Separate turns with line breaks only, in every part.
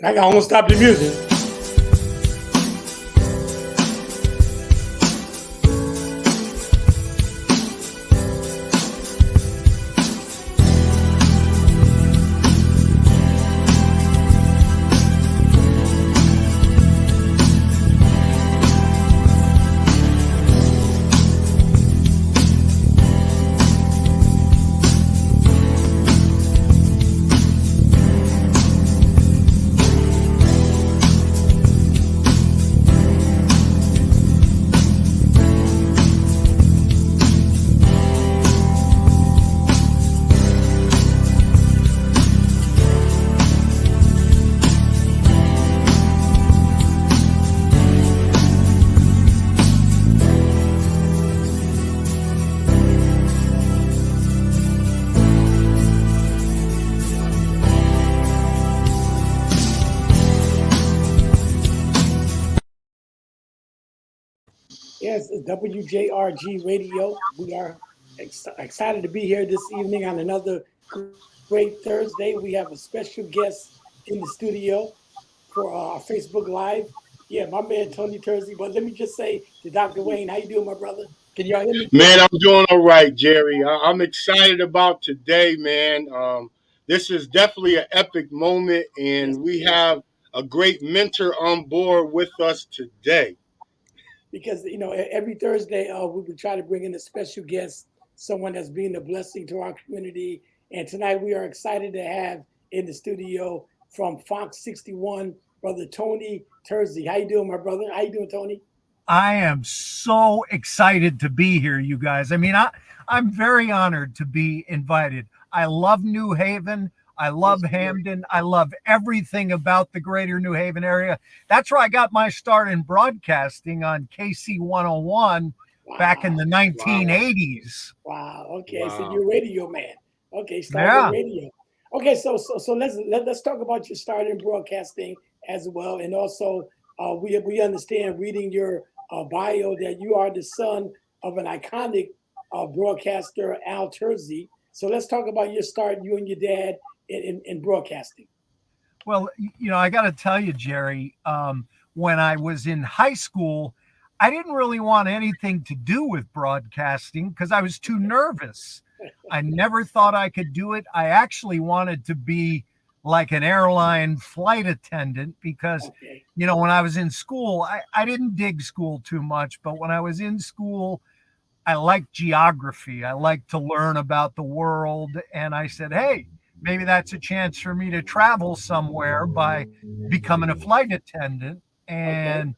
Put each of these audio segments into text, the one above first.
I almost stopped the music. Yes, it's W.J.R.G Radio. We are excited to be here this evening on another great Thursday. We have a special guest in the studio for our Facebook Live. Yeah, my man Tony Terzi. But let me just say to Dr. Wayne, how you doing, my brother? Can y'all hear me good?
Man, I'm doing all right, Jerry. I'm excited about today, man. This is definitely an epic moment,
Yes,
and
it
we
is.
have a great mentor on board with us today.
Because every Thursday we try to bring in a special guest, someone that's been a blessing to our community. And tonight we are excited to have in the studio from Fox 61, brother Tony Terzi. How you doing, my brother? How you doing, Tony?
I am so excited to be here, you guys. I'm very honored to be invited. I love New Haven. I love
Yes, you do.
Hamden. I love everything about the greater New Haven area. That's where I got my start in broadcasting on KC 101 back in
Wow,
the
Wow,
1980s.
wow. Okay, so
wow.
you're a radio man. Okay, started in
Yeah.
radio. Okay, so let's talk about your start in broadcasting as well, and also we understand reading your bio that you are the son of an iconic broadcaster, Al Terzi. So let's talk about your start, you and your dad in broadcasting.
Well, I got to tell you, Jerry, when I was in high school, I didn't really want anything to do with broadcasting because I was too nervous. I never thought I could do it. I actually wanted to be like an airline flight attendant because,
Okay,
when I was in school, I didn't dig school too much, but when I was in school, I liked geography. I liked to learn about the world. And I said, hey, maybe that's a chance for me to travel somewhere by becoming a flight attendant.
okay,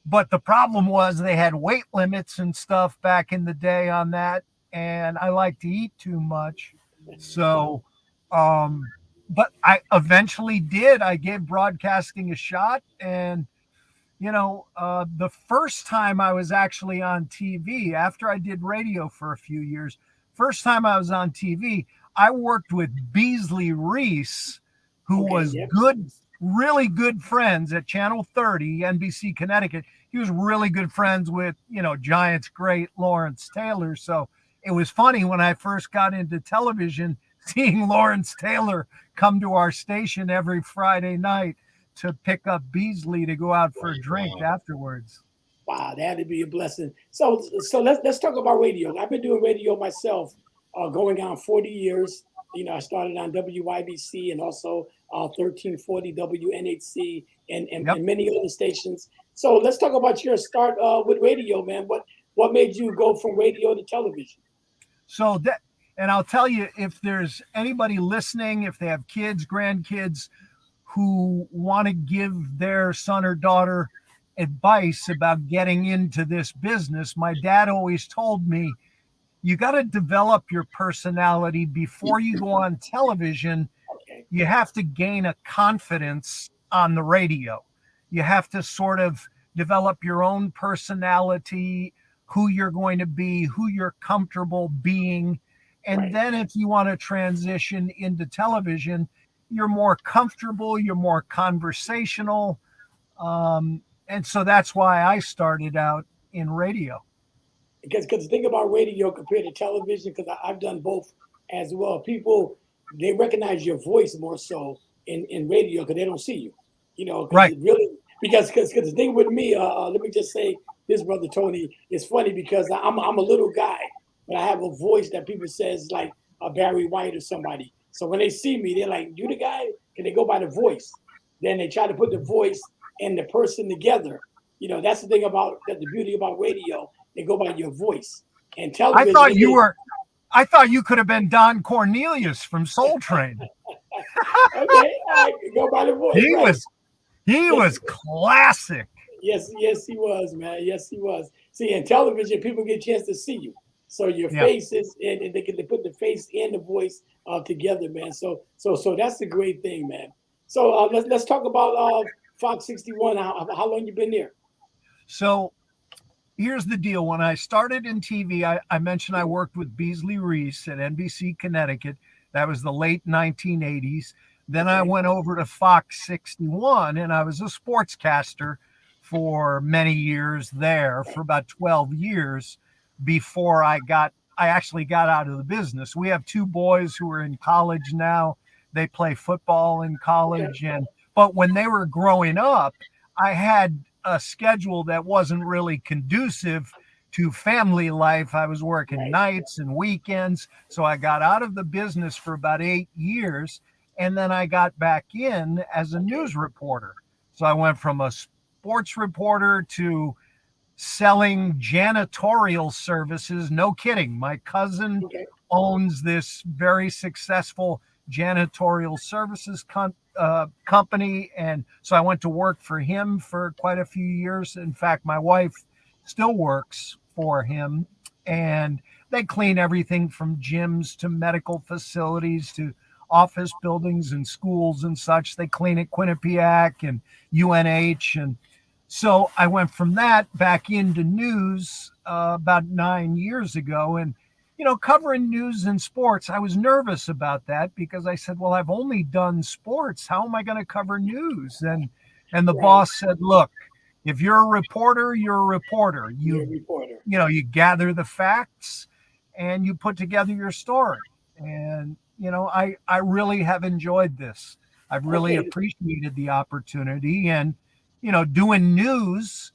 But the problem was they had weight limits and stuff back in the day on that. And I like to eat too much. So, um, but I eventually did. I gave broadcasting a shot. And the first time I was actually on TV after I did radio for a few years, first time I was on TV, I worked with Beasley Reese, who
okay,
was
yep,
good, really good friends at Channel 30, NBC Connecticut. He was really good friends with, Giants great Lawrence Taylor. So it was funny when I first got into television, seeing Lawrence Taylor come to our station every Friday night to pick up Beasley to go out for a drink
Wow.
afterwards.
wow, that'd be a blessing. So let's talk about radio. I've been doing radio myself, going on 40 years. I started on WYBC and also 1340 WNHC
Yep.
and many other stations. So let's talk about your start with radio, man. What made you go from radio to television?
And I'll tell you, if there's anybody listening, if they have kids, grandkids who want to give their son or daughter advice about getting into this business, my dad always told me, you got to develop your personality before you go on television.
Okay,
You have to gain a confidence on the radio. You have to sort of develop your own personality, who you're going to be, who you're comfortable being. And
right.
then if you want to transition into television, you're more comfortable, you're more conversational. And so that's why I started out in radio.
Because the thing about radio compared to television, because I've done both as well. People they recognize your voice more so in radio because they don't see you. Because
Right.
it really because the thing with me, let me just say this, brother Tony, it's funny because I'm a little guy, but I have a voice that people says like a Barry White or somebody. So when they see me, they're like, "You the guy?" Can they go by the voice? Then they try to put the voice and the person together. That's the thing about that. The beauty about radio, they go by your voice and
I
television.
thought you were. I thought you could have been Don Cornelius from Soul Train.
Okay, all right, go by the voice,
He
right?
was he
Yes,
was classic.
yes, he was, man. Yes, he was. See, in television, people get a chance to see you, so your
Yeah.
face is, and they put the face and the voice together, man. So that's the great thing, man. So let's talk about Fox 61. How long you been there?
So here's the deal. When I started in TV, I mentioned I worked with Beasley Reese at NBC Connecticut. That was the late 1980s. Then I
Okay.
went over to Fox 61 and I was a sportscaster for many years there, for about 12 years before I actually got out of the business. We have two boys who are in college now. They play football in
Okay.
college, but when they were growing up, I had a schedule that wasn't really conducive to family life. I was working
Right.
nights and weekends. So I got out of the business for about 8 years. And then I got back in as a
Okay.
news reporter. So I went from a sports reporter to selling janitorial services. No kidding. My cousin
Okay.
owns this very successful janitorial services company. And so I went to work for him for quite a few years. In fact, my wife still works for him. And they clean everything from gyms to medical facilities to office buildings and schools and such. They clean at Quinnipiac and UNH. And so I went from that back into news about 9 years ago. And, covering news and sports, I was nervous about that because I said, well, I've only done sports. How am I going to cover news? And the
Right.
boss said, look, if you're a reporter, you're a reporter.
You're a
You,
reporter.
you gather the facts and you put together your story. And, I really have enjoyed this. I've really
Okay.
appreciated the opportunity. And, doing news,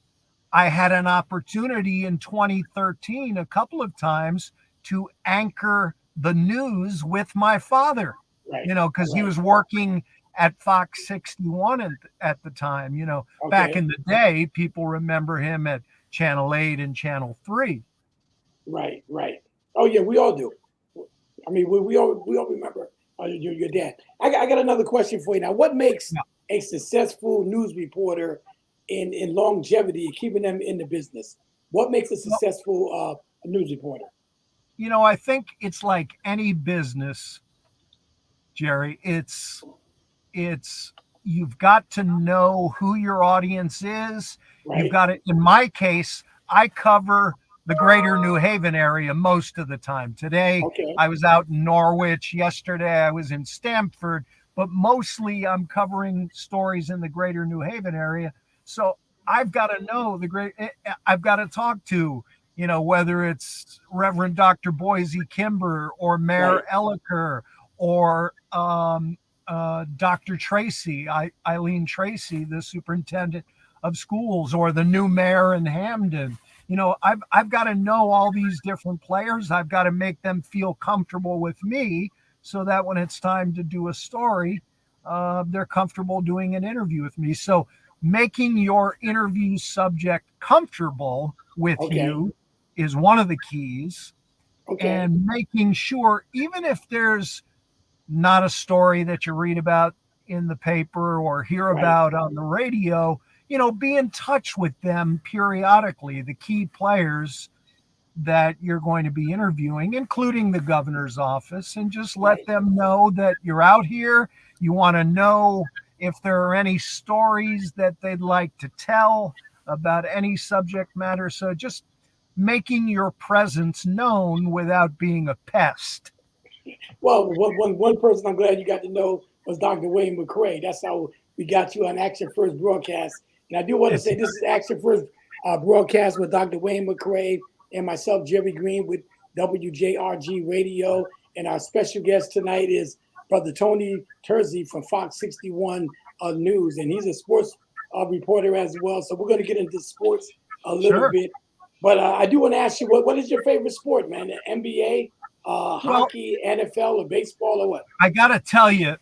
I had an opportunity in 2013 a couple of times to anchor the news with my father,
Right.
because he
Right.
was working at Fox 61 at the time. Back
Okay.
in the day, people remember him at Channel 8 and Channel 3.
Right. Right. Oh yeah, we all do. I mean, we all remember your dad. I got another question for you now. What makes
Yeah.
a successful news reporter in longevity, keeping them in the business? What makes a
Well,
successful news reporter?
I think it's like any business, Jerry. It's you've got to know who your audience is. You've
Right.
got to, in my case, I cover the greater New Haven area most of the time. Today,
Okay.
I was out in Norwich. Yesterday, I was in Stamford, but mostly I'm covering stories in the greater New Haven area. So I've got to know I've got to talk to, whether it's Reverend Dr. Boise Kimber or Mayor
Right.
Elliker or Dr. Tracy, Eileen Tracy, the superintendent of schools, or the new mayor in Hamden. I've got to know all these different players. I've got to make them feel comfortable with me so that when it's time to do a story, they're comfortable doing an interview with me. So making your interview subject comfortable with
Okay.
you is one of the keys.
Okay.
And making sure, even if there's not a story that you read about in the paper or hear
Right.
about on the radio, be in touch with them periodically, the key players that you're going to be interviewing, including the governor's office, and just let
Right.
them know that you're out here. You want to know if there are any stories that they'd like to tell about any subject matter. So just making your presence known without being a pest.
Well, one person I'm glad you got to know was Dr. Wayne McCrae. That's how we got you on Action First broadcast. And I do want to
It's
say this is Action First broadcast with Dr. Wayne McCrae and myself, Jerry Green, with W.J.R.G Radio. And our special guest tonight is Brother Tony Terzi from Fox 61 news, and he's a sports reporter as well. So we're going to get into sports a little
Sure.
bit. But I do want to ask you, what is your favorite sport, man? The NBA,
Well,
hockey, NFL, or baseball, or what?
I got to tell you,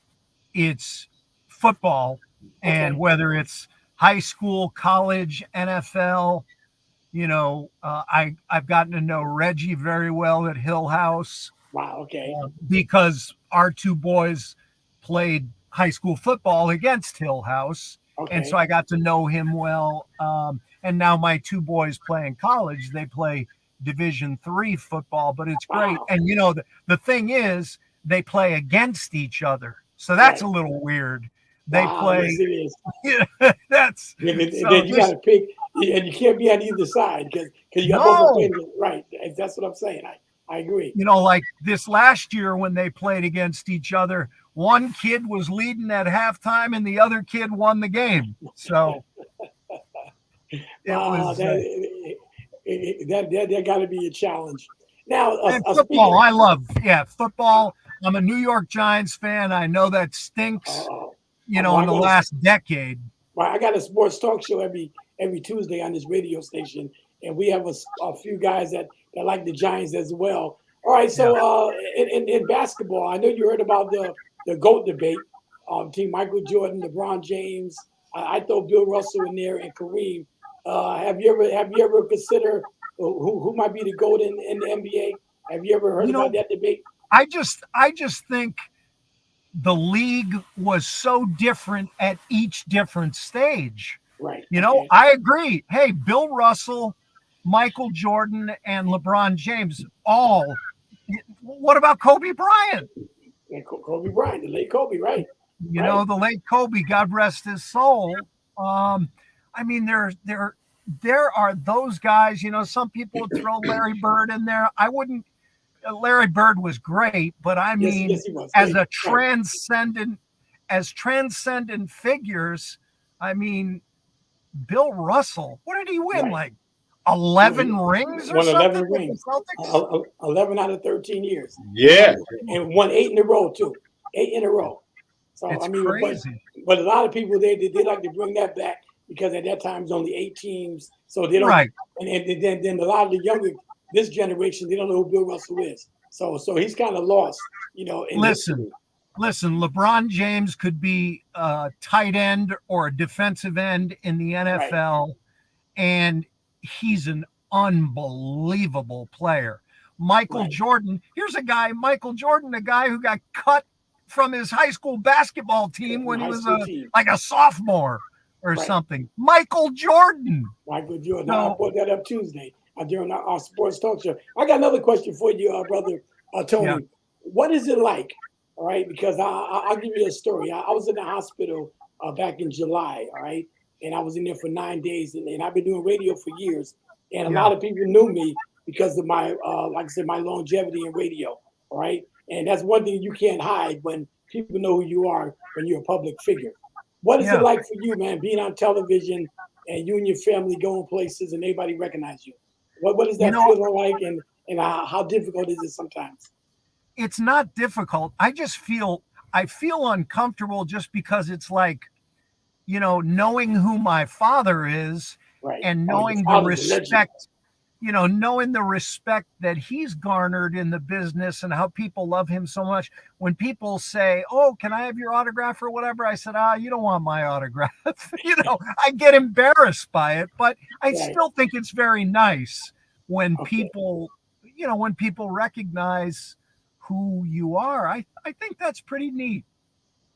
it's football, and
Okay.
whether it's high school, college, NFL, I've gotten to know Reggie very well at Hill House
Wow. Okay.
because our two boys played high school football against Hill House. And so
Okay.
I got to know him well. And now my two boys play in college. They play Division III football, but it's great.
Wow.
And the thing is, they play against each other. So that's
Right.
a little weird. They
Wow. Yes,
play.
it is.
That's
And
so
then you got
this.
to pick, and you can't be on either side because you got both
No,
opinions. Right. That's what I'm saying. I agree.
like this last year when they played against each other, one kid was leading at halftime and the other kid won the game. So it
Wow.
was
That got to be a challenge. Now,
and
speaking.
football. I love football. I'm a New York Giants fan. I know that stinks,
Uh, well,
in the last decade.
I got a sports talk show every Tuesday on this radio station, and we have a few guys that like the Giants as well. All right,
Yeah.
so in basketball, I know you heard about the GOAT debate. Team Michael Jordan, LeBron James. I throw Bill Russell in there and Kareem. Have you ever considered who might be the GOAT in the NBA? Have you ever heard
You
about
know,
that debate?
I just think the league was so different at each different stage.
Right. Okay.
I agree. Hey, Bill Russell, Michael Jordan, and LeBron James all. What about Kobe Bryant?
And Kobe Bryant, the late Kobe, right?
The late Kobe, God rest his soul. I mean, there are those guys. Some people would throw Larry Bird in there. I wouldn't. Larry Bird was great, but I
Yes,
mean,
yes, he was
as
great.
a
Right.
transcendent figures, I mean, Bill Russell, what did he win?
Right.
Like
He
11 rings or
won
something
11
with the
rings,
Celtics?
11 out of 13 years,
Yeah.
and won 8 in a row too, 8 in a row. So
It's
I mean,
crazy.
but a lot of people they like to bring that back because at that time it was only 8 teams, so they don't.
Right.
And then a lot of the younger this generation they don't know who Bill Russell is. So he's kind of lost, in
Listen,
history.
listen, LeBron James could be a tight end or a defensive end in the
Right,
NFL, and he's an unbelievable player. Michael
right.
Jordan, here's Michael Jordan, a guy who got cut from his high school basketball team
From
when
the
he
high
was
school team,
like a sophomore or
right.
something. Michael Jordan.
Michael Jordan. I
So,
brought that up Tuesday during our sports talk show. I got another question for you, brother
yeah,
Tony. What is it like? All right, because I'll give you a story. I was in the hospital back in July. All right, and I was in there for 9 days, and I've been doing radio for years. And a
yeah.
lot of people knew me because of my, like I said, my longevity in radio. All right, and that's one thing you can't hide when people know who you are when you're a public figure. What is it
Yeah.
like for you, man, being on television and you and your family going places and everybody recognize you? What is
You
that
know,
feeling like, and how difficult is it sometimes?
it's not difficult. I feel uncomfortable just because it's like, knowing who my father is
Right.
and
Oh, your
knowing the
father's a legend.
respect, knowing the respect that he's garnered in the business and how people love him so much. When people say, "Oh, can I have your autograph or whatever?" I said, "You don't want my autograph." I get embarrassed by it, but I
Right.
still think it's very nice when
Okay.
people recognize who you are. I think that's pretty neat.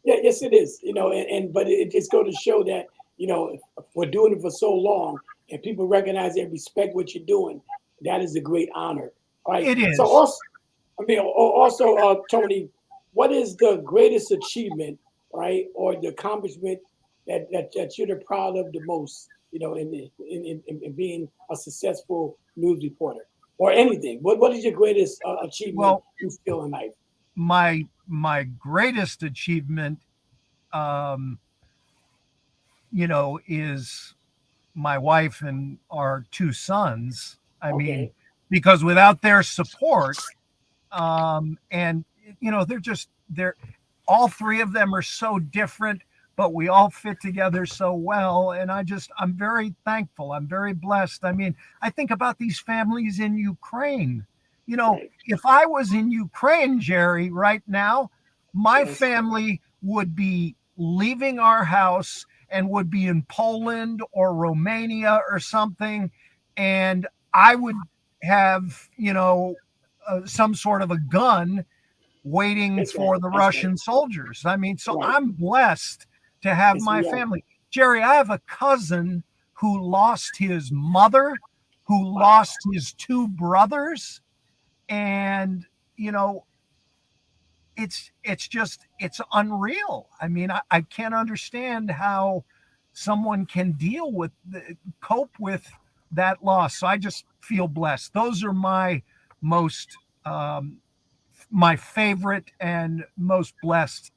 Yeah. Yes, it is. And but it just go to show that if we're doing it for so long and people recognize and respect what you're doing, that is a great honor. All right.
It
So
is.
also, also, Tony, what is the greatest achievement, right, or the accomplishment that you're proud of the most, in being a successful news reporter or anything? What is your greatest achievement
Well,
you feel in life?
my greatest achievement, um, is my wife and our two sons. I mean,
Okay.
because without their support, and they're all three of them are so different, but we all fit together so well. And I'm very thankful. I'm very blessed. I mean, I think about these families in Ukraine. You know,
Right.
if I was in Ukraine, Jerry, right now, my
Yes.
family would be leaving our house and would be in Poland or Romania or something. And I would have, some sort of a gun waiting
That's right.
for the
That's right.
Russian soldiers. I mean, so
Right.
I'm blessed to have
Yes,
my
we are.
family. Jerry, I have a cousin who lost his mother, who
Wow.
lost his two brothers, and you know, it's unreal. I mean, I can't understand how someone can cope with that loss. So I just feel blessed. Those are most um, my favorite and most blessed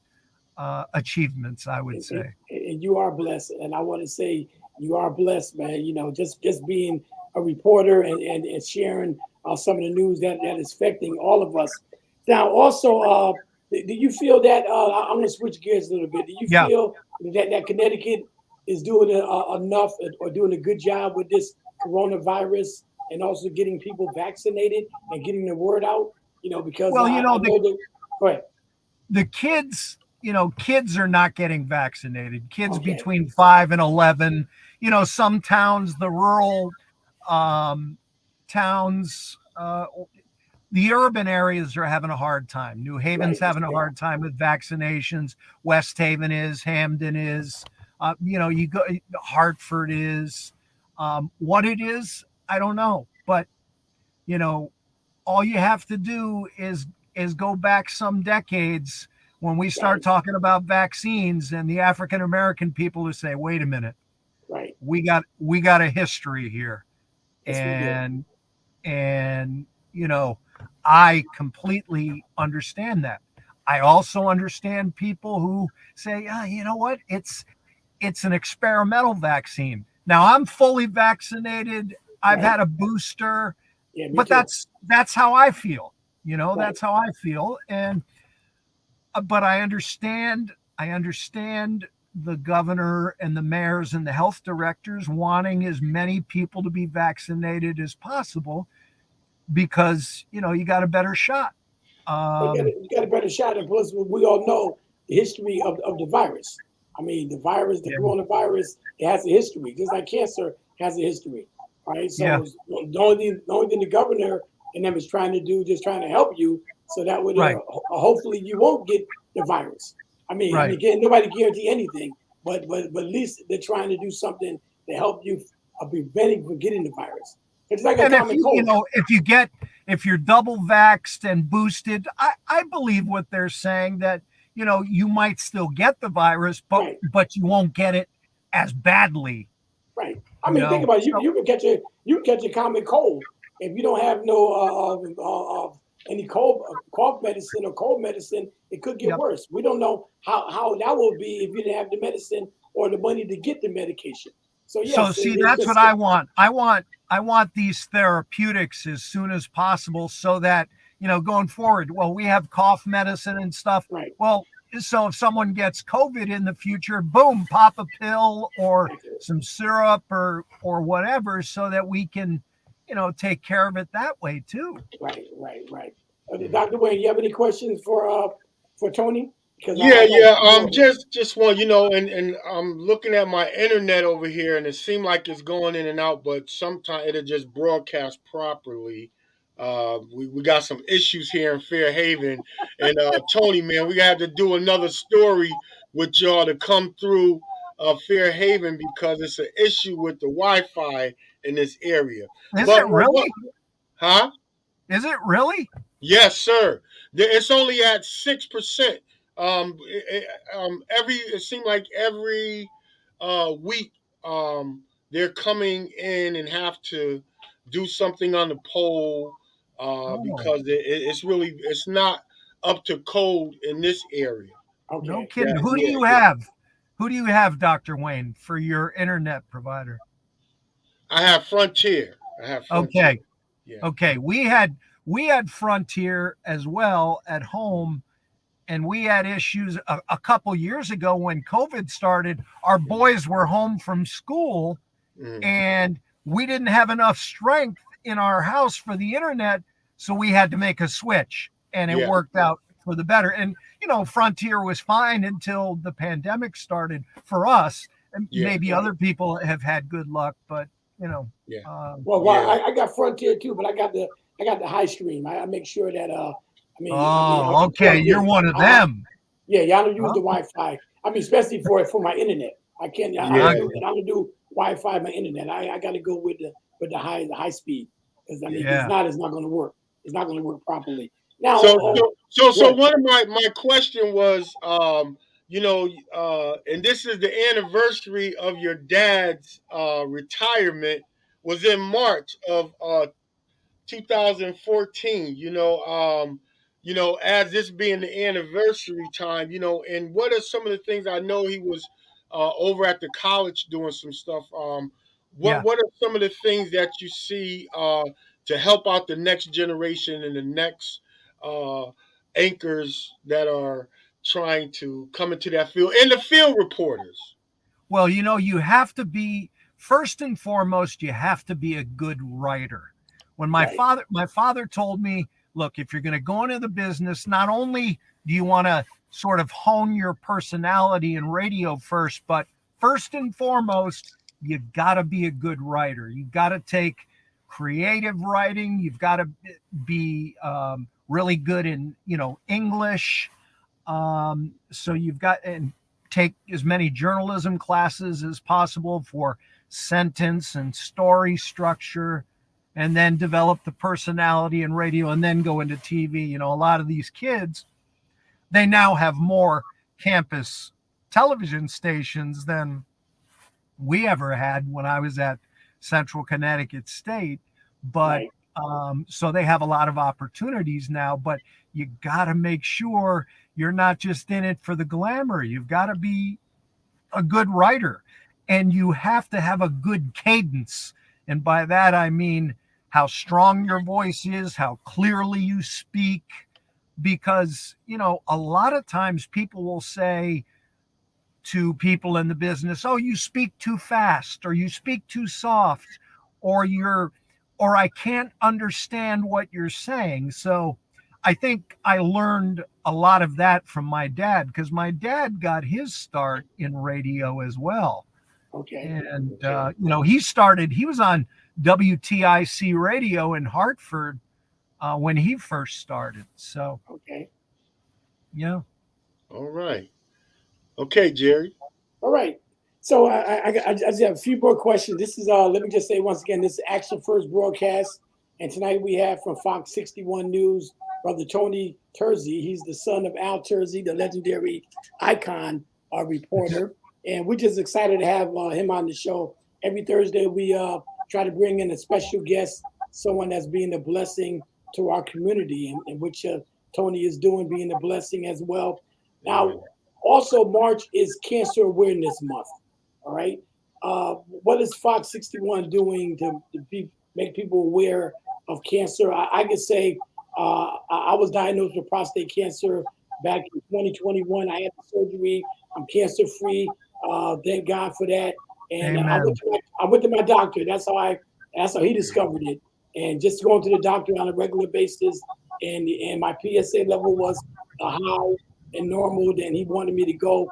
achievements, I would say.
And you are blessed. And I want to say you are blessed, man. You know, just being a reporter and sharing some of the news that is affecting all of us. Now, also, do you feel that I'm going to switch gears a little bit? Do you
Yeah.
feel that Connecticut is doing enough or doing a good job with this coronavirus and also getting people vaccinated and getting the word out? You know, because
Well,
I know that. Go ahead.
the kids, kids are not getting vaccinated. Kids
Okay.
between 5 and 11. Some towns, the rural um, towns, the urban areas are having a hard time. New Haven's
Right. Yes,
having a
they are.
hard time with vaccinations. West Haven is, Hamden is, you go, Hartford is. What it is, I don't know. But, you know, all you have to do is go back some decades when we start
Right.
talking about vaccines and the African American people who say, wait a minute,
Right.
we got a history here.
Yes, we do.
And you know, I completely understand that. I also understand people who say, you know what, it's an experimental vaccine. Now I'm fully vaccinated. I've
Right.
had a booster,
Yeah, me
but
too.
that's how I feel.
Right.
That's how I feel. And but I understand the governor and the mayors and the health directors wanting as many people to be vaccinated as possible because you got a better shot.
But
Um,
you got a better shot. And plus, we all know the history of the virus. I mean, the virus, the
yeah,
coronavirus, it has a history, just like cancer has a history. All right.
yeah,
So the only thing the governor and them is trying to do, just trying to help you, so that would
right,
hopefully you won't get the virus.
right.
Again, nobody guarantee anything, but at least they're trying to do something to help you preventing from getting the virus. It's like a
And if
common
you you
cold.
know if you're double vaxxed and boosted, I believe what they're saying, that you might still get the virus, but
Right.
you won't get it as badly.
Right. I mean, think about it.
So
You can catch a common cold if you don't have no any cough medicine or cold medicine. It could get
yep.
worse. We don't know how that will be if you didn't have the medicine or the money to get the medication. So
So
yes,
see,
it's
that's what
just
I want. I want these therapeutics as soon as possible so that, going forward, well, we have cough medicine and stuff.
right.
Well, so if someone gets COVID in the future, boom, pop a pill or
Accurate.
some syrup or whatever so that we can, take care of it that way too.
Right. Right. Right. Dr. Wayne, you have any questions for Tony? Because
Yeah,
I got to
yeah.
keep going.
Just one, and I'm looking at my internet over here, and it seemed like it's going in and out, but sometimes it'll just broadcast properly. We got some issues here in Fairhaven, and Tony, man, we had to do another story with y'all to come through Fairhaven because it's an issue with the Wi-Fi in this area.
Is
But
it
what?
really?
Huh?
Is it really?
Yes, sir. It's only at 6%. It seemed like every week, they're coming in and have to do something on the pole
Oh,
because it's not up to code in this area.
no
Okay.
kidding. Who do
Yeah,
you
yeah.
have? Who do you have, Dr. Wayne, for your internet provider?
I have Frontier. I have Frontier.
Okay.
Yeah.
Okay, we had Frontier as well at home, and we had issues a couple years ago when COVID started. Our boys were home from school, and we didn't have enough strength in our house for the internet, so we had to make a switch, and it worked out for the better. And Frontier was fine until the pandemic started for us, and maybe other people have had good luck, but
I got Frontier too, but I got the high stream. I make sure that
okay, you're one of them.
I don't use the Wi-Fi. I mean, especially for my internet. I can't. I don't do Wi-Fi my internet. I got to go with the high speed, because it's not going to work. It's not going to work properly. Now,
so one of my question was, and this is the anniversary of your dad's retirement, was in March of 2014. As this being the anniversary time, and what are some of the things? I know he was over at the college doing some stuff. What are some of the things that you see to help out the next generation and the next anchors that are trying to come into that field, and the field reporters?
Well, you have to be, first and foremost, you have to be a good writer. When my father told me, look, if you're going to go into the business, not only do you want to sort of hone your personality in radio first, but first and foremost, you got to be a good writer. You got to take creative writing. You've got to be really good in, English. So you've got, and take as many journalism classes as possible for sentence and story structure, and then develop the personality in radio, and then go into TV. A lot of these kids, they now have more campus television stations than we ever had when I was at Central Connecticut State. But so they have a lot of opportunities now, but you got to make sure you're not just in it for the glamour. You've got to be a good writer, and you have to have a good cadence. And by that, I mean how strong your voice is, how clearly you speak, because, a lot of times people will say to people in the business, oh, you speak too fast, or you speak too soft, or I can't understand what you're saying. So I think I learned a lot of that from my dad, because my dad got his start in radio as well.
Okay.
And, he was on WTIC radio in Hartford when he first started. So,
All right. Okay, Jerry.
All right. So I just have a few more questions. This is let me just say once again, this is Action First broadcast, and tonight we have from Fox 61 News, Brother Tony Terzi. He's the son of Al Terzi, the legendary icon reporter, and we're just excited to have him on the show. Every Thursday we try to bring in a special guest, someone that's being a blessing to our community, and which Tony is doing, being a blessing as well. Now, also March is Cancer Awareness Month. All right. What is Fox 61 doing to make people aware of cancer? I could say I was diagnosed with prostate cancer back in 2021. I had the surgery. I'm cancer free. Thank God for that. And I went to my doctor. That's how he discovered it. And just going to the doctor on a regular basis, and my PSA level was high and normal. Then he wanted me to go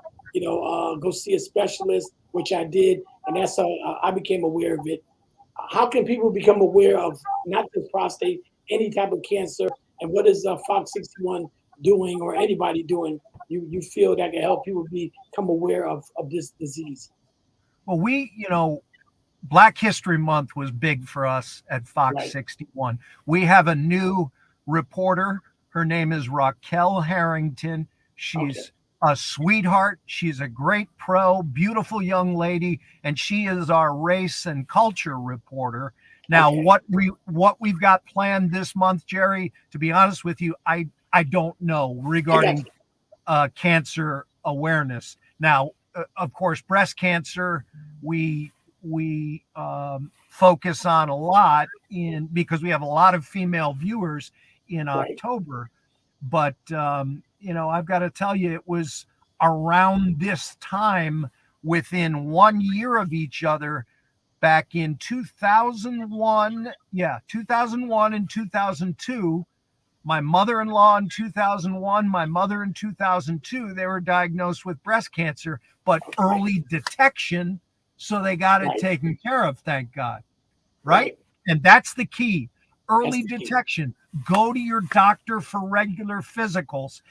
see a specialist, which I did, and that's how I became aware of it. How can people become aware of not just prostate, any type of cancer, and what is Fox 61 doing, or anybody doing, you feel that can help people become aware of this disease?
Well, Black History Month was big for us at Fox 61. We have a new reporter. Her name is Raquel Harrington. She's a sweetheart. She's a great pro, beautiful young lady, and she is our race and culture reporter. Now, what we've got planned this month, Jerry, to be honest with you, I don't know regarding cancer awareness. Now, of course, breast cancer, we focus on a lot because we have a lot of female viewers in October. But I've got to tell you, it was around this time, within 1 year of each other, back in 2001. Yeah, 2001 and 2002. My mother-in-law in 2001, my mother in 2002, they were diagnosed with breast cancer, but early detection, so they got it taken care of, thank God. Right? And that's the key. Early detection. Go to your doctor for regular physicals.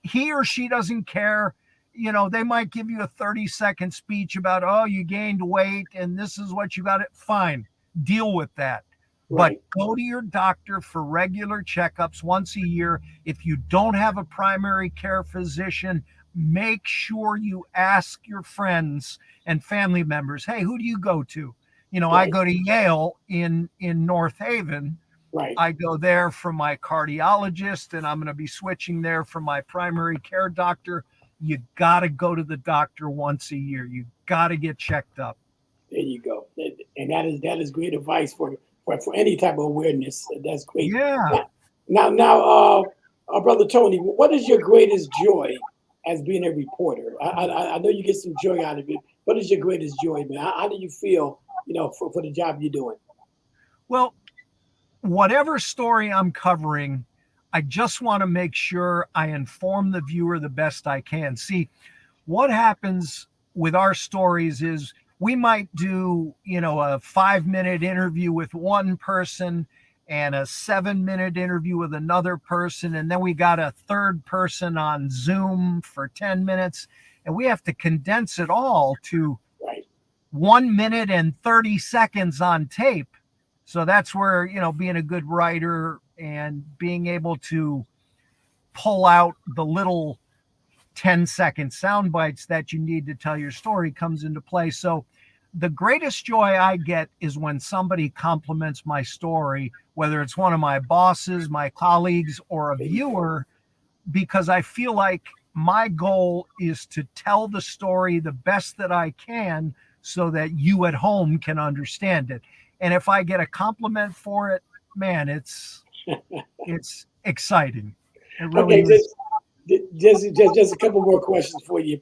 He or she doesn't care. They might give you a 30-second speech about, oh, you gained weight and this is what you got. It fine. Deal with that. But go to your doctor for regular checkups once a year. If you don't have a primary care physician, make sure you ask your friends and family members, hey, who do you go to? I go to Yale in North Haven. I go there for my cardiologist, and I'm going to be switching there for my primary care doctor. You got to go to the doctor once a year. You got to get checked up.
There you go. And that is great advice for any type of awareness. That's great.
Yeah.
Now, Brother Tony, what is your greatest joy as being a reporter? I know you get some joy out of it. What is your greatest joy, man? How do you feel, for the job you're doing?
Well, whatever story I'm covering, I just want to make sure I inform the viewer the best I can. See, what happens with our stories is we might do, a 5-minute interview with one person and a 7-minute interview with another person. And then we got a third person on Zoom for 10 minutes. And we have to condense it all to 1 minute and 30 seconds on tape. So that's where, being a good writer and being able to pull out the little 10-second sound bites that you need to tell your story comes into play. So the greatest joy I get is when somebody compliments my story, whether it's one of my bosses, my colleagues, or a viewer, because I feel like my goal is to tell the story the best that I can so that you at home can understand it. And if I get a compliment for it, man, it's exciting. It really is.
Just a couple more questions for you.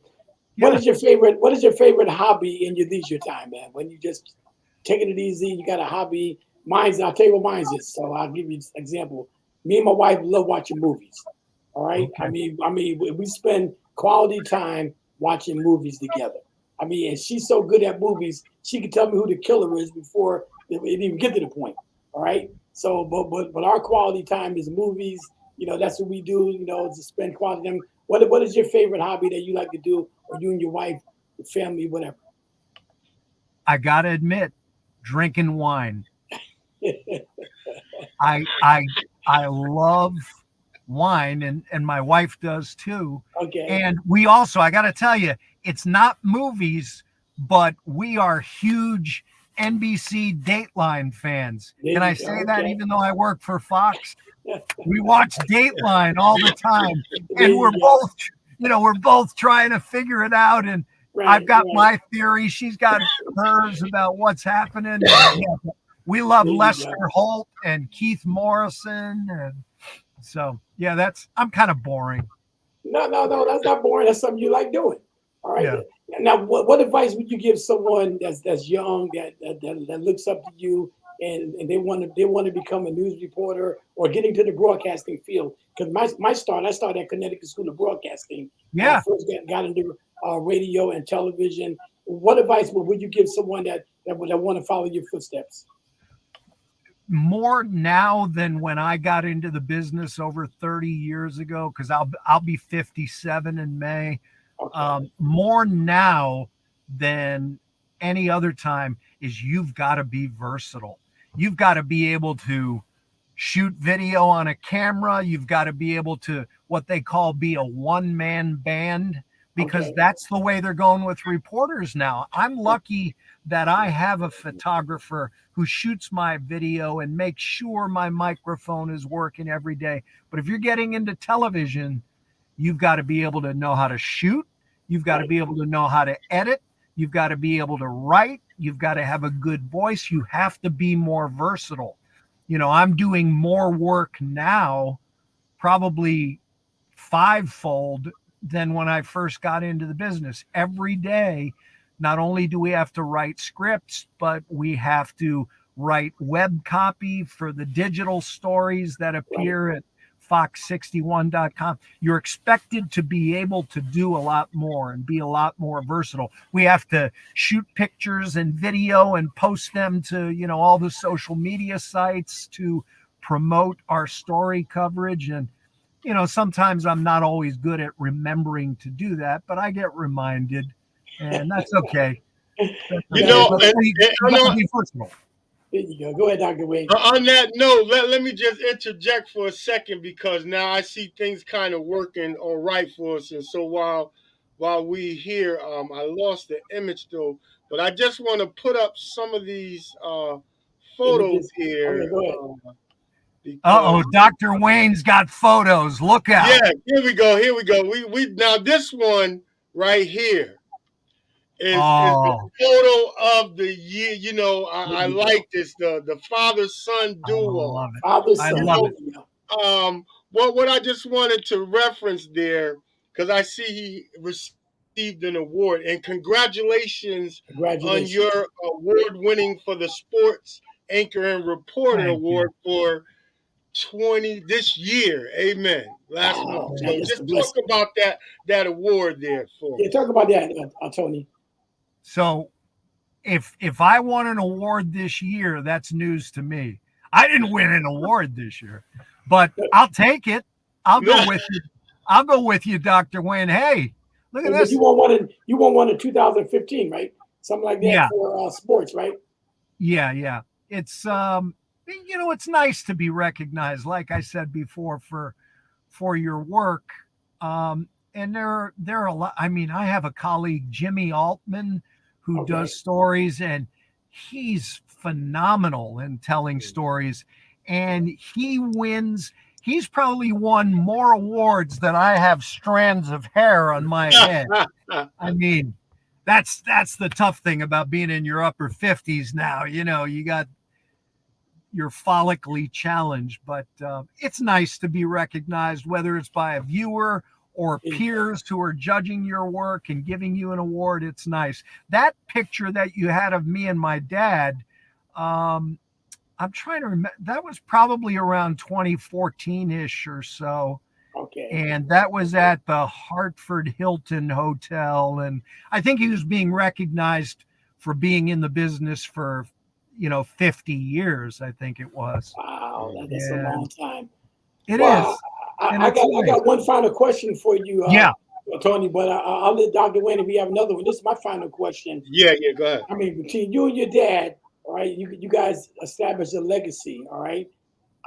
What is your favorite hobby in your leisure time, man? When you just taking it easy, you got a hobby. I'll tell you what mine's is. So I'll give you an example. Me and my wife love watching movies. All right. Okay. I mean, we spend quality time watching movies together. And she's so good at movies, she can tell me who the killer is before it even get to the point. All right. So, but our quality time is movies. That's what we do. To spend quality time. What is your favorite hobby that you like to do, or you and your wife, your family, whatever?
I gotta admit, drinking wine. I love wine, and my wife does too.
Okay.
And we also, I gotta tell you, it's not movies, but we are huge NBC Dateline fans. Can I say that even though I work for Fox? We watch Dateline all the time, and we're both trying to figure it out. And I've got my theory, she's got hers about what's happening. We love Lester Holt and Keith Morrison, and so I'm kind of boring.
No, that's not boring. That's something you like doing. All right. Yeah. Now, what advice would you give someone that's young that looks up to you and they want to become a news reporter or getting to the broadcasting field? Because I started at Connecticut School of Broadcasting.
Yeah.
I first got into radio and television. What advice would you give someone that want to follow your footsteps?
More now than when I got into the business over 30 years ago, because I'll be 57 in May. Okay. More now than any other time is you've got to be versatile. You've got to be able to shoot video on a camera. You've got to be able to what they call be a one-man band, because that's the way they're going with reporters now. I'm lucky that I have a photographer who shoots my video and makes sure my microphone is working every day. But if you're getting into television, you've got to be able to know how to shoot. You've got to be able to know how to edit. You've got to be able to write. You've got to have a good voice. You have to be more versatile. I'm doing more work now, probably fivefold than when I first got into the business. Every day, not only do we have to write scripts, but we have to write web copy for the digital stories that appear at fox61.com. You're expected to be able to do a lot more and be a lot more versatile. We have to shoot pictures and video and post them to, all the social media sites to promote our story coverage. And, sometimes I'm not always good at remembering to do that, but I get reminded, and that's okay.
You know, and
be versatile.
There you go. Go ahead, Dr. Wayne.
On that note, let me just interject for a second, because now I see things kind of working all right for us. And so while we here, I lost the image though, but I just want to put up some of these photos here.
Okay, go ahead.
Uh-oh, Dr. Wayne's got photos. Look out.
Yeah, here we go. We now this one right here is the photo of the year. I like this, the father-son duo.
I love it.
What I just wanted to reference there, because I see he received an award, and congratulations on your award-winning for the Sports Anchor and Reporter Award for this year. Amen. Last month. So just talk about that award there for.
Yeah, talk about that, Tony.
So if I won an award this year, that's news to me. I didn't win an award this year, but I'll take it. I'll go with you. I'll go with you, Dr. Wayne. Hey, look at this.
You won one in 2015, right? Something like that for sports, right?
Yeah. It's it's nice to be recognized, like I said before, for your work. And there are a lot. I mean, I have a colleague, Jimmy Altman, who does stories, and he's phenomenal in telling stories. And he's probably won more awards than I have strands of hair on my head. I mean, that's the tough thing about being in your upper 50s now. You got you're follically challenged, but it's nice to be recognized, whether it's by a viewer or peers who are judging your work and giving you an award. It's nice. That picture that you had of me and my dad, I'm trying to remember, that was probably around 2014-ish or so.
Okay.
And that was at the Hartford Hilton Hotel. And I think he was being recognized for being in the business for 50 years, I think it was.
Wow, that's a long time.
It is.
I got one final question for you, Tony, but I'll let Dr. Wayne, if we have another one. This is my final question.
Yeah, go ahead.
I mean, between you and your dad, all right, you guys established a legacy, all right?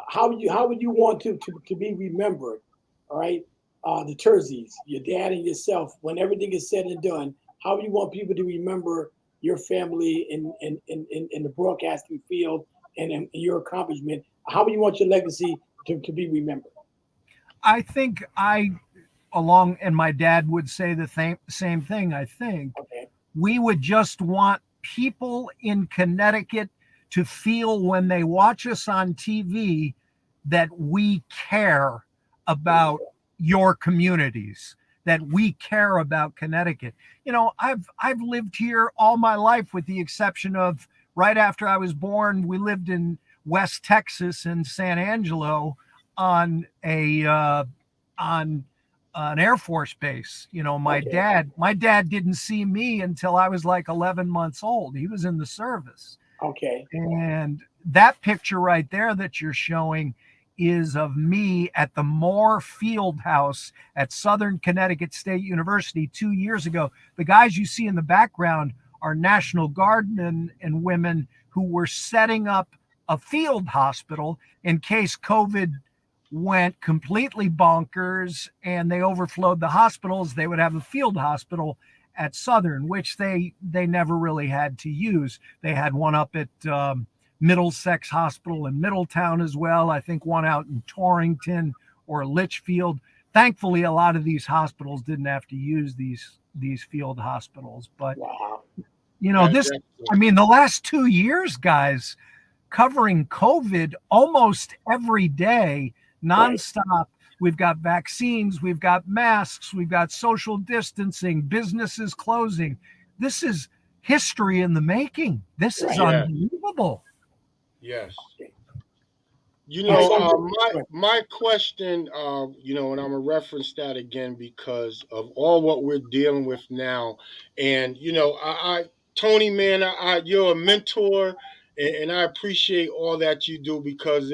How would you want to be remembered, all right? The Terzis, your dad and yourself, when everything is said and done, how do you want people to remember your family in the broadcasting field and your accomplishment? How do you want your legacy to be remembered?
I think and my dad would say the same thing, I think.
Okay.
We would just want people in Connecticut to feel when they watch us on TV that we care about your communities, that we care about Connecticut. I've lived here all my life, with the exception of right after I was born. We lived in West Texas in San Angelo on an Air Force base. My dad didn't see me until I was like 11 months old. He was in the service.
Okay.
And that picture right there that you're showing is of me at the Moore Field House at Southern Connecticut State University 2 years ago. The guys you see in the background are National Guardmen and women who were setting up a field hospital in case COVID went completely bonkers and they overflowed the hospitals. They would have a field hospital at Southern, which they never really had to use. They had one up at Middlesex Hospital in Middletown as well. I think one out in Torrington or Litchfield. Thankfully, a lot of these hospitals didn't have to use these field hospitals. But, the last 2 years, guys, covering COVID almost every day, nonstop. we've got vaccines, we've got masks, we've got social distancing, businesses closing. This is history in the making. This is
Right.
Yeah.
unbelievable.
Yes.
Okay.
You
All right,
know,
so
my question, you know, and I'm gonna reference that again because of all what we're dealing with now, and you know, Tony, man, you're a mentor, and I appreciate all that you do because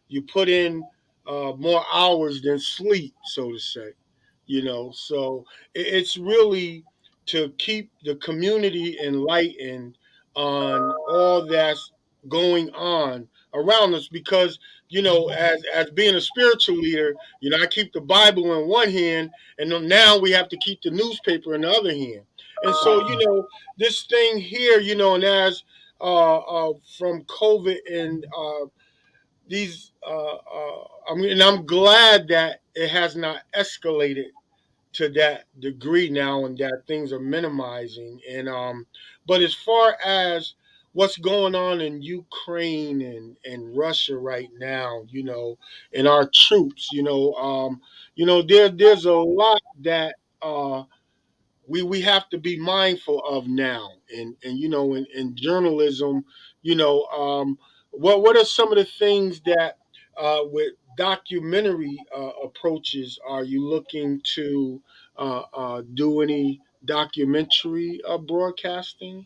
you put in more hours than sleep, so to say, you know. So it's really to keep the community enlightened on all that's going on around us because you know, as being a spiritual leader, you know, I keep the Bible in one hand, and then now we have to keep the newspaper in the other hand. And so,
right.
you know, this thing here, you know, and as from COVID and these, I mean, and I'm glad that it has not escalated to that degree now and that things are minimizing and but as far as what's going on in Ukraine and Russia right now, you know, and our troops, you know, there's a lot that we have to be mindful of now and you know in journalism, you know, what are some of the things that with documentary approaches are you looking to do any documentary broadcasting?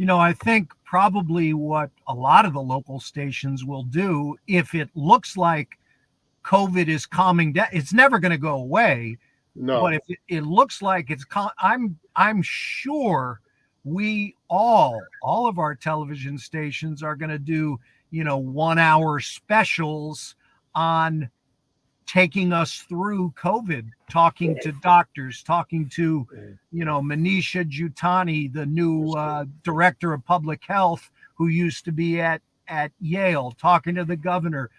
I think probably what a lot of the local stations will do, if it looks like COVID is calming down, it's never going to go away. But
No.
if it looks like I'm sure we all of our television stations are going to do 1 hour specials on taking us through COVID, talking to doctors, talking to, Manisha Jutani, the new director of public health, who used to be at Yale, talking to the governor,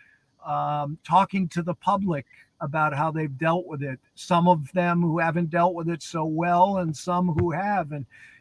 talking to the public about how they've dealt with it. Some of them who haven't dealt with it so well, and some who have,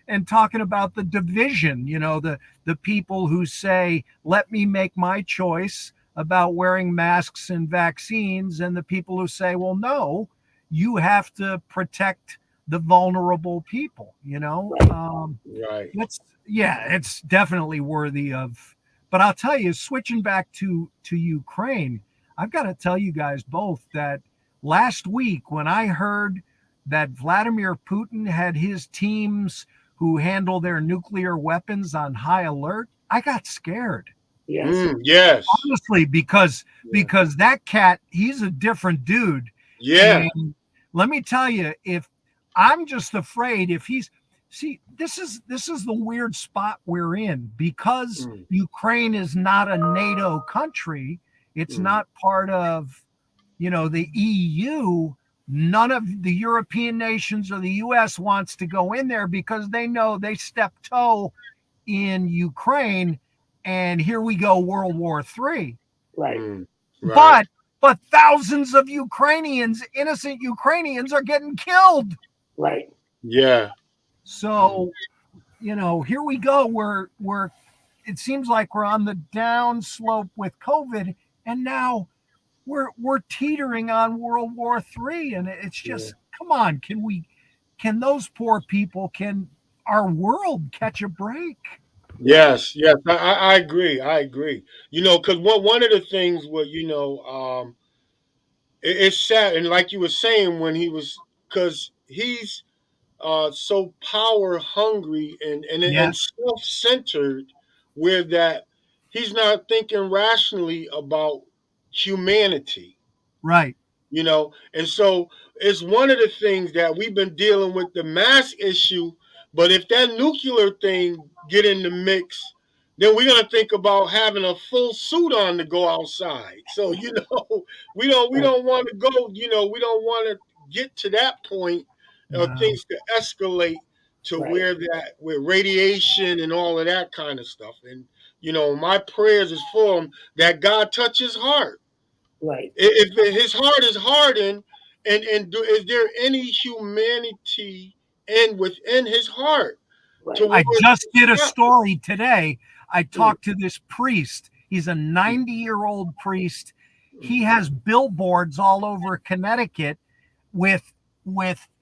and talking about the division. The people who say, "Let me make my choice about wearing masks and vaccines," and the people who say, well, no, you have to protect the vulnerable people.
Right.
It's definitely worthy of. But I'll tell you, switching back to Ukraine, I've got to tell you guys both that last week when I heard that Vladimir Putin had his teams who handle their nuclear weapons on high alert, I got scared.
Yes.
Yes.
Honestly, because
Yeah.
that cat, he's a different dude.
Yeah.
And let me tell you, if I'm just afraid, if he's see, this is the weird spot we're in, because
Mm,
Ukraine is not a NATO country. It's
mm.
not part of the EU. None of the European nations or the US wants to go in there because they know they step toe in Ukraine, and here we go, World War III.
Right.
Mm. Right.
But thousands of Ukrainians, innocent Ukrainians, are getting killed.
Right.
Yeah. Mm.
So, here we go. We're it seems like we're on the down slope with COVID, and now we're teetering on World War III. And it's
Yeah.
just, come on, can those poor people, can our world catch a break?
Right.
Yes, yes, I agree. I agree. You know, because one of the things where you know, it's sad, and like you were saying when he was, because he's so power hungry and
Yes,
self centered, where that he's not thinking rationally about humanity.
right.
You know, and so it's one of the things that we've been dealing with the mask issue. But if that nuclear thing get in the mix, then we're gonna think about having a full suit on to go outside. So you know, we
Right.
don't want to go. You know, we don't want to get to that point of
No.
things to escalate to
Right.
where that with radiation and all of that kind of stuff. And you know, my prayers is for him that God touch his heart
Right.
if his heart is hardened, is there any humanity in within his heart
Right.
I
towards
just did a
stop?
story today. I
Mm.
talked to this priest. He's a 90-year-old priest. he has billboards all over Connecticut with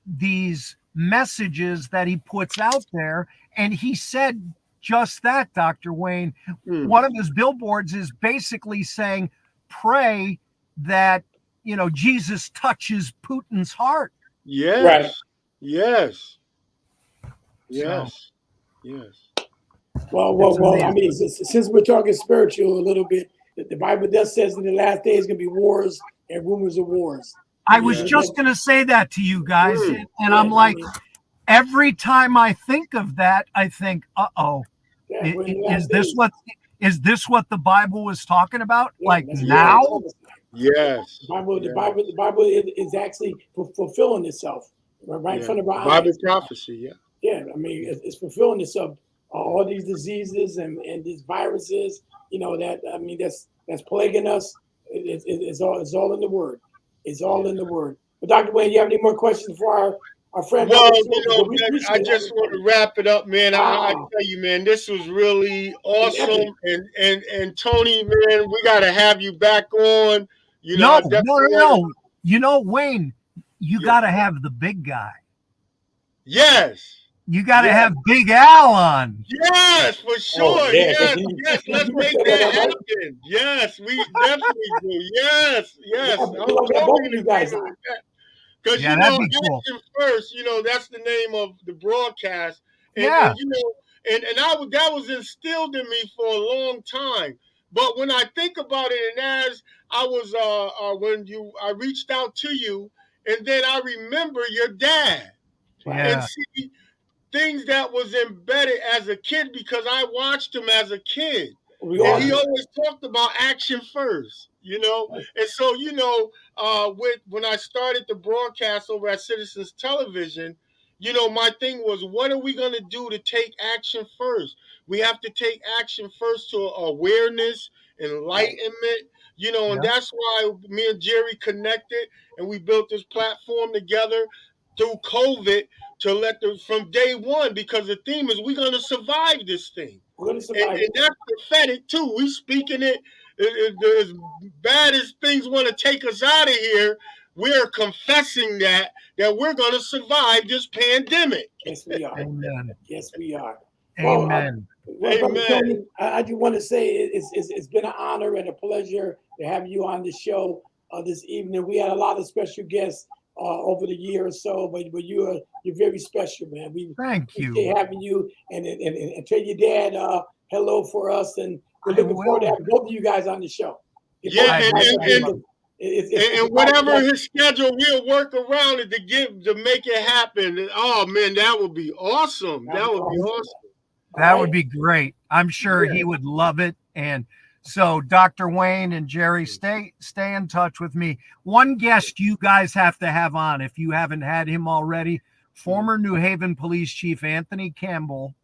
these messages that he puts out there. And he said just that, Dr. Wayne. One of his billboards is basically saying, pray that, Jesus touches Putin's heart.
Yes.
Right.
Yes.
So,
Yes. Yes.
Well. I mean, since we're talking spiritual a little bit, the Bible does says in the last days going to be wars and rumors of wars.
I was just going to say that to you guys, and I'm like, every time I think of that, I think, is this what the Bible was talking about? Like now?
Yes.
The Bible is actually fulfilling itself right in front of our eyes.
Bible prophecy, yeah.
Yeah, I mean, it's fulfilling itself. All these diseases and these viruses, that's plaguing us. It's all in the Word. It's all in the Word. But Dr. Wayne, you have any more questions for our friend?
Well, I just want to wrap it up, man. I tell you, man, this was really awesome. And Tony, man, we got to have you back on.
No. Wayne, you got to have the big guy.
Yes.
You got to have Big Al on.
Yes, for sure. Yes. Let's make that happen. Yes, we definitely do. Yes. Because
cool.
Action First, that's the name of the broadcast. And, that was instilled in me for a long time. But when I think about it, and as I was I reached out to you, and then I remember your dad. And see things that was embedded as a kid, because I watched him as a kid. And he always talked about action first, And so, when I started the broadcast over at Citizens Television, my thing was, what are we going to do to take action first? We have to take action first to awareness, enlightenment, and that's why me and Jerry connected, and we built this platform together through COVID from day one, because the theme is we're going to survive this thing. And that's prophetic too. We speaking it as bad as things want to take us out of here. We're confessing that we're going to survive this pandemic.
Yes, we are.
Amen.
Yes, we are.
Amen.
Tony, I just want to say it's been an honor and a pleasure to have you on the show this evening. We had a lot of special guests over the year or so, but you're very special, man.
Thank you.
Appreciate having you, and tell your dad hello for us, and we're looking forward to having both of you guys on the show.
And whatever his schedule, we'll work around it to make it happen. Oh man, that would be awesome. That would be awesome.
That would be great. I'm sure he would love it. And so, Dr. Wayne and Jerry, stay in touch with me. One guest you guys have to have on, if you haven't had him already, former New Haven Police Chief Anthony Campbell,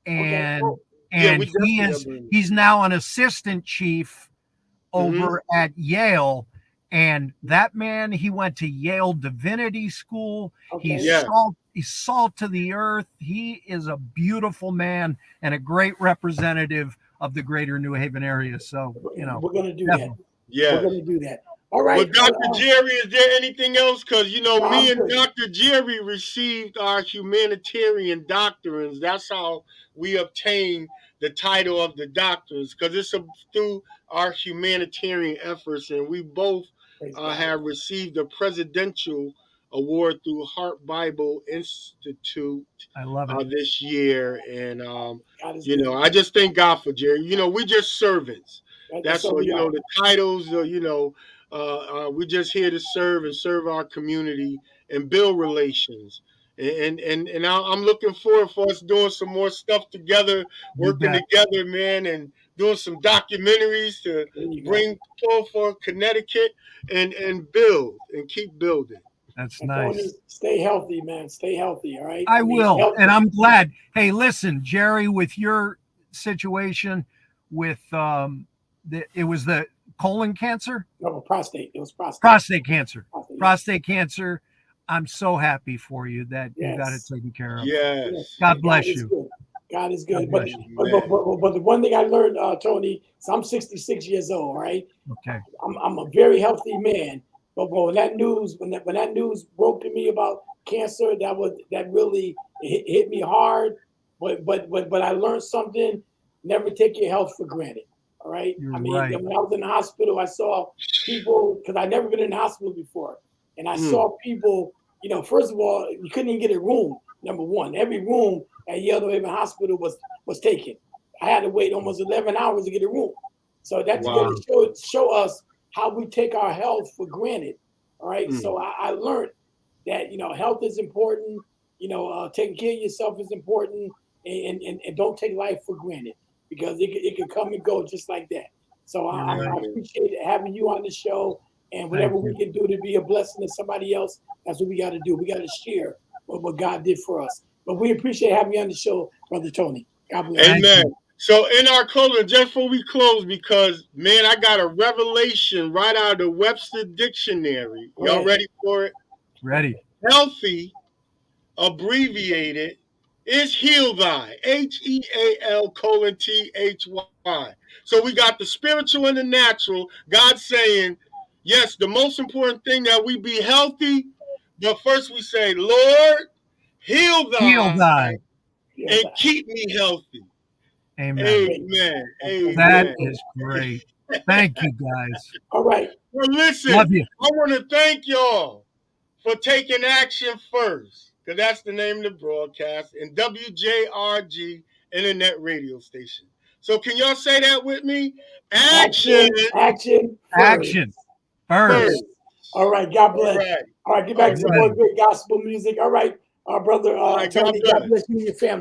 and he's now an assistant chief over at Yale. And that man, he went to Yale Divinity School. He's salt to the earth. He is a beautiful man and a great representative of the greater New Haven area. So,
we're going to do
that. Yeah.
We're going to do that. All right.
Well, Dr. Jerry, is there anything else? Because, me and Dr. Jerry received our humanitarian doctrines. That's how we obtained the title of the doctors, because it's through our humanitarian efforts. And we both have received a presidential award through Heart Bible Institute.
I love it.
This year. And, I just thank God for Jerry. We're just servants. That's all, the titles, we're just here to serve our community and build relations. And I'm looking forward for us doing some more stuff together, working together, man, and doing some documentaries to bring for Connecticut and build and keep building.
That's nice.
Tony, stay healthy, man. Stay healthy, all right?
I will, and I'm glad. Hey, listen, Jerry, with your situation with it was the colon cancer?
No, prostate. It was prostate.
Prostate cancer. Prostate cancer. I'm so happy for you that you got it taken care of.
Yes.
God bless you.
God is good.
God
But
bless you.
but the one thing I learned, Tony, so I'm 66 years old, right?
Okay.
I'm a very healthy man. But when that news broke to me about cancer, that really hit me hard. But I learned something. Never take your health for granted. All right.
You're
I mean,
right.
when I was in the hospital, I saw people because I never been in the hospital before, and I
Mm.
saw people. You know, first of all, you couldn't even get a room. Number one, every room at Yale New Haven Hospital was taken. I had to wait almost 11 hours to get a room. So that
Wow.
really show us how we take our health for granted. All right.
Mm.
So I learned that health is important. Taking care of yourself is important, and don't take life for granted because it can come and go just like that. So I
Right.
appreciate having you on the show, and whatever
Thank
we
you.
can do to be a blessing to somebody else, that's what we got to do. We got to share what God did for us. But we appreciate having you on the show, Brother Tony. God bless.
Thank
Amen.
you.
So in our closing, just before we close, because man, I got a revelation right out of the Webster Dictionary. Y'all
Right.
ready for it?
Ready.
Healthy, abbreviated, is heal thy. HEAL:'THY. So we got the spiritual and the natural. God saying, yes, the most important thing that we be healthy, but first we say, Lord, heal
Heal
thy
thy.
Yeah,
and keep me healthy.
Amen.
great.
Amen.
That
Amen.
is great. Thank you, guys.
All right.
Well, listen,
Love you.
I want to thank y'all for taking action first, because that's the name of the broadcast, and W.J.R.G. Internet Radio Station. So can y'all say that with me? Action
Action first.
Action
first.
first.
All right. God
All
bless.
right.
All right. Get
All
back to
Be
some
right.
more
ready.
great gospel music. All right. Brother
All right. God
Tony, God
bless.
bless you and your family.